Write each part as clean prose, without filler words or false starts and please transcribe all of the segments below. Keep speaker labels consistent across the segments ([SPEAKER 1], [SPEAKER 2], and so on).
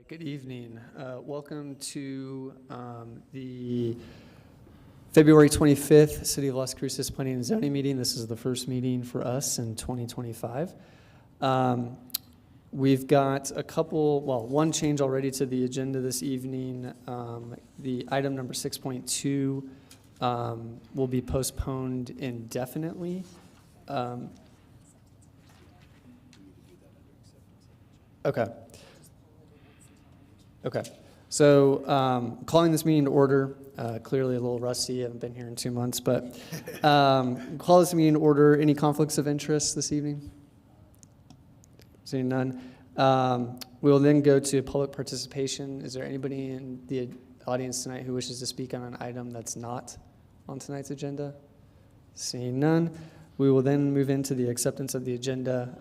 [SPEAKER 1] Good evening. Welcome to the February 25th City of Las Cruces Planning and Zoning meeting. This is the first meeting for us in 2025. We've got one change already to the agenda this evening. The item number 6.2 will be postponed indefinitely. Okay, so calling this meeting to order, clearly a little rusty, I haven't been here in 2 months, but call this meeting to order. Any conflicts of interest this evening? Seeing none. We will then go to public participation. Is there anybody in the audience tonight who wishes to speak on an item that's not on tonight's agenda? Seeing none. We will then move into the acceptance of the agenda,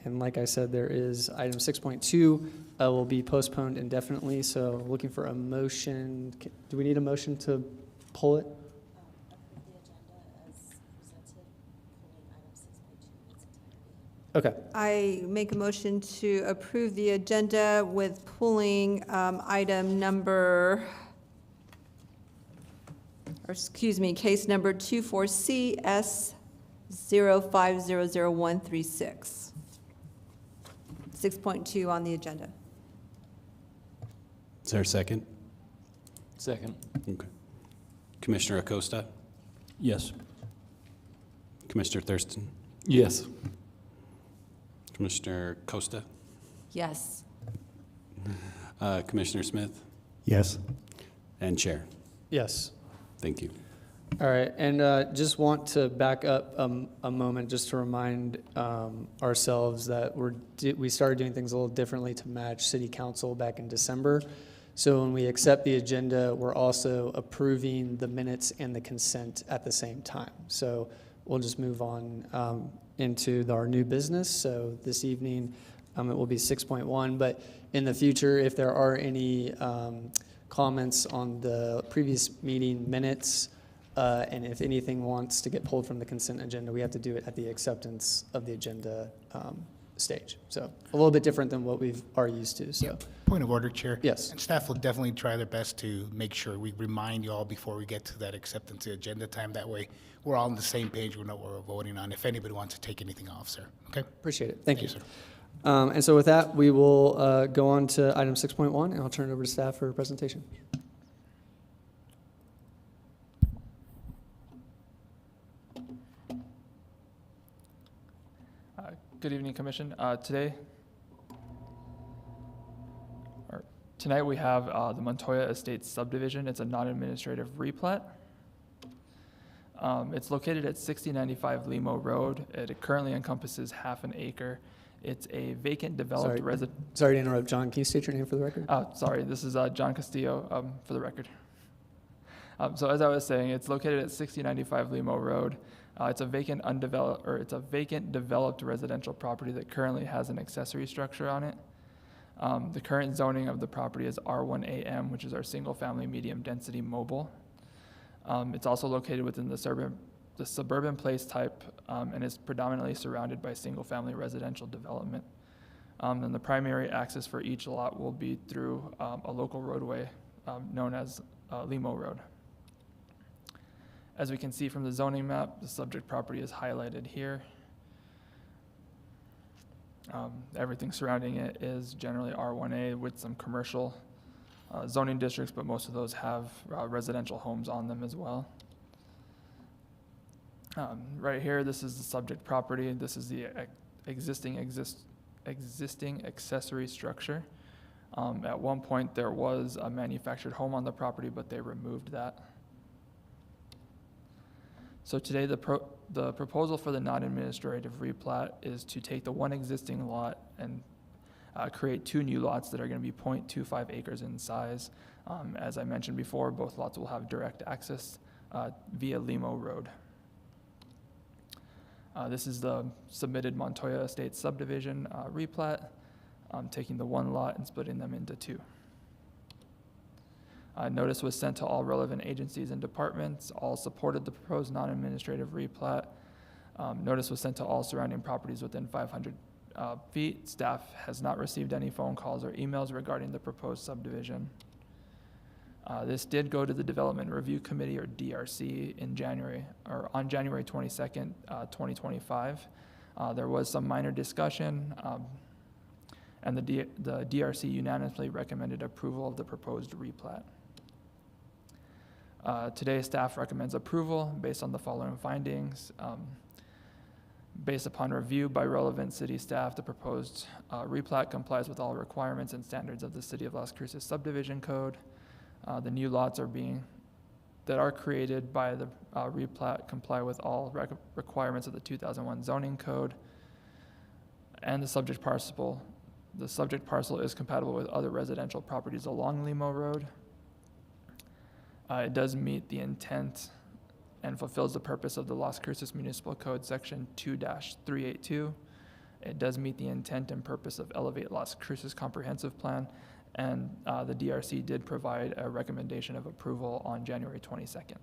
[SPEAKER 1] and like I said, there is item 6.2 will be postponed indefinitely, so looking for a motion. Do we need a motion to pull it? Okay.
[SPEAKER 2] I make a motion to approve the agenda with pulling case number 24CS 05000136. 6.2 on the agenda.
[SPEAKER 3] Is there a second?
[SPEAKER 4] Second.
[SPEAKER 3] Okay. Commissioner Acosta?
[SPEAKER 4] Yes.
[SPEAKER 3] Commissioner Thurston?
[SPEAKER 4] Yes.
[SPEAKER 3] Commissioner Costa?
[SPEAKER 2] Yes.
[SPEAKER 3] Commissioner Smith?
[SPEAKER 5] Yes.
[SPEAKER 3] And Chair?
[SPEAKER 1] Yes.
[SPEAKER 3] Thank you.
[SPEAKER 1] All right, and just want to back up a moment just to remind ourselves that we started doing things a little differently to match City Council back in December. So when we accept the agenda, we're also approving the minutes and the consent at the same time. So we'll just move on into our new business. So this evening, it will be 6.1, but in the future, if there are any comments on the previous meeting minutes, and if anything wants to get pulled from the consent agenda, we have to do it at the acceptance of the agenda stage. So a little bit different than what we are used to. So,
[SPEAKER 5] Point of order, Chair.
[SPEAKER 1] Yes.
[SPEAKER 5] And staff will definitely try their best to make sure we remind you all before we get to that acceptance of agenda time. That way, we're all on the same page. We know what we're voting on. If anybody wants to take anything off, sir. Okay?
[SPEAKER 1] appreciate it. Thank you.
[SPEAKER 5] sir.
[SPEAKER 1] And so with that, we will go on to item 6.1, and I'll turn it over to staff for a presentation.
[SPEAKER 6] Good evening, Commission. Tonight we have the Montoya Estates subdivision. It's a non-administrative replat. It's located at 6095 Limo Road. It currently encompasses half an acre. It's a vacant developed residence.
[SPEAKER 1] Sorry to interrupt, John. Can you state your name for the record?
[SPEAKER 6] Sorry, this is John Castillo for the record. So as I was saying, it's located at 6095 Limo Road. It's a vacant developed residential property that currently has an accessory structure on it. The current zoning of the property is R1AM, which is our single-family medium-density mobile. It's also located within the suburban place type and is predominantly surrounded by single-family residential development. And the primary access for each lot will be through a local roadway known as Limo Road. As we can see from the zoning map, the subject property is highlighted here. Everything surrounding it is generally R1A with some commercial zoning districts, but most of those have residential homes on them as well. Right here, this is the subject property. This is the existing accessory structure. At one point, there was a manufactured home on the property, but they removed that. So today, the proposal for the non-administrative replat is to take the one existing lot and create two new lots that are going to be 0.25 acres in size. As I mentioned before, both lots will have direct access via Limo Road. This is the submitted Montoya Estates subdivision replat, taking the one lot and splitting them into two. Notice was sent to all relevant agencies and departments. All supported the proposed non-administrative replat. Notice was sent to all surrounding properties within 500 feet. Staff has not received any phone calls or emails regarding the proposed subdivision. This did go to the Development Review Committee, or DRC, in January, or on January 22nd, 2025. There was some minor discussion, and the DRC unanimously recommended approval of the proposed replat. Today, staff recommends approval based on the following findings. Based upon review by relevant city staff, the proposed replat complies with all requirements and standards of the City of Las Cruces Subdivision Code. The new lots that are created by the replat comply with all requirements of the 2001 zoning code. And the subject parcel is compatible with other residential properties along Limo Road. It does meet the intent and fulfills the purpose of the Las Cruces Municipal Code, Section 2-382. It does meet the intent and purpose of Elevate Las Cruces Comprehensive Plan, and the DRC did provide a recommendation of approval on January 22nd.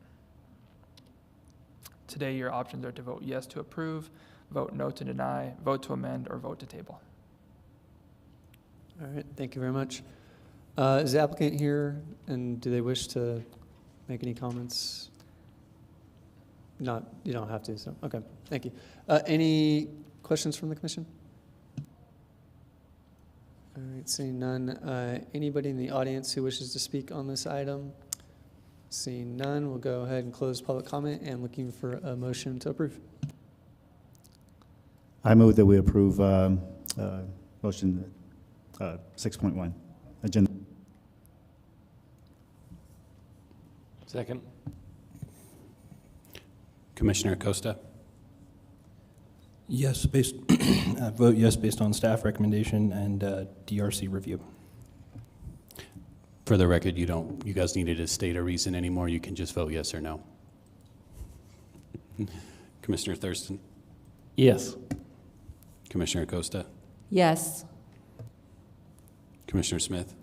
[SPEAKER 6] Today, your options are to vote yes to approve, vote no to deny, vote to amend, or vote to table.
[SPEAKER 1] All right, thank you very much. Is the applicant here, and do they wish to make any comments? Not, you don't have to, so, okay, thank you. Any questions from the commission? All right, seeing none. Anybody in the audience who wishes to speak on this item? Seeing none, we'll go ahead and close public comment and looking for a motion to approve.
[SPEAKER 7] I move that we approve motion 6.1, agenda.
[SPEAKER 4] Second.
[SPEAKER 3] Commissioner Acosta?
[SPEAKER 8] Yes, vote yes based on staff recommendation and DRC review.
[SPEAKER 3] For the record, you guys needed to state a reason anymore. You can just vote yes or no. Commissioner Thurston?
[SPEAKER 4] Yes.
[SPEAKER 3] Commissioner Acosta?
[SPEAKER 2] Yes.
[SPEAKER 3] Commissioner Smith?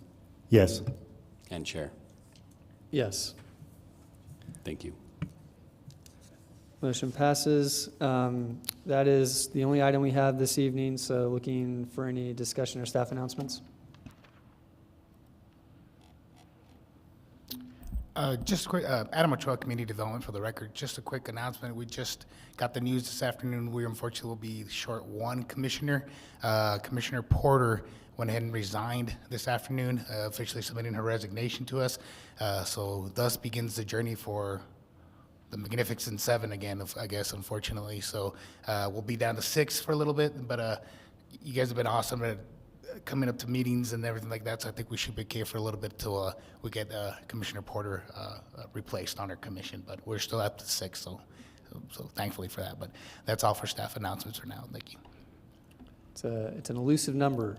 [SPEAKER 7] Yes.
[SPEAKER 3] And Chair?
[SPEAKER 1] Yes.
[SPEAKER 3] Thank you.
[SPEAKER 1] Motion passes. That is the only item we have this evening, so looking for any discussion or staff announcements.
[SPEAKER 5] Just quick, Adam Ochoa, Community Development, for the record. Just a quick announcement. We just got the news this afternoon. We unfortunately will be short one commissioner. Commissioner Porter went ahead and resigned this afternoon, officially submitting her resignation to us. So thus begins the journey for the Magnificent Seven again, I guess, unfortunately. So we'll be down to 6 for a little bit, but you guys have been awesome at coming up to meetings and everything like that, so I think we should be okay for a little bit till we get Commissioner Porter replaced on her commission, but we're still up to 6, so thankfully for that. But that's all for staff announcements for now. Thank you.
[SPEAKER 1] It's an elusive number,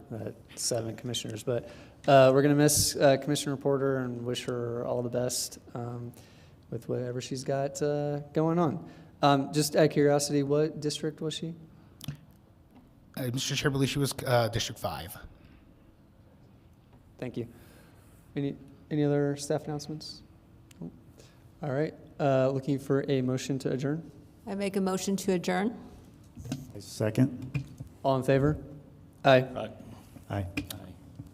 [SPEAKER 1] 7 commissioners, but we're going to miss Commissioner Porter and wish her all the best with whatever she's got going on. Just out of curiosity, what district was she?
[SPEAKER 5] Mr. Chair, I believe she was District 5.
[SPEAKER 1] Thank you. Any other staff announcements? All right, looking for a motion to adjourn.
[SPEAKER 2] I make a motion to adjourn.
[SPEAKER 7] Second.
[SPEAKER 1] All in favor? Aye.
[SPEAKER 7] Aye.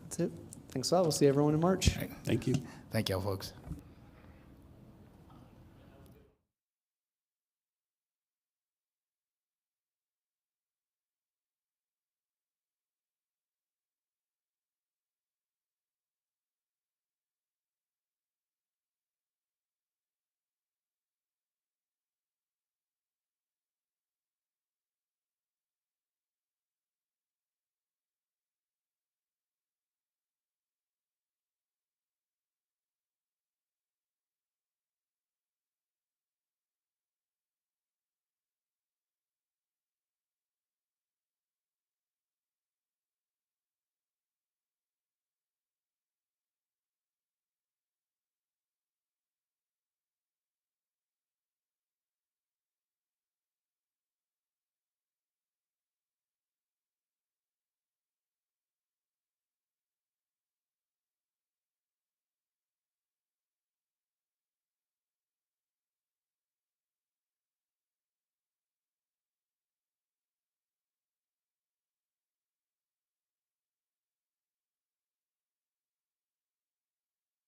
[SPEAKER 1] That's it. Thanks a lot. We'll see everyone in March.
[SPEAKER 3] Thank you.
[SPEAKER 5] Thank you all, folks.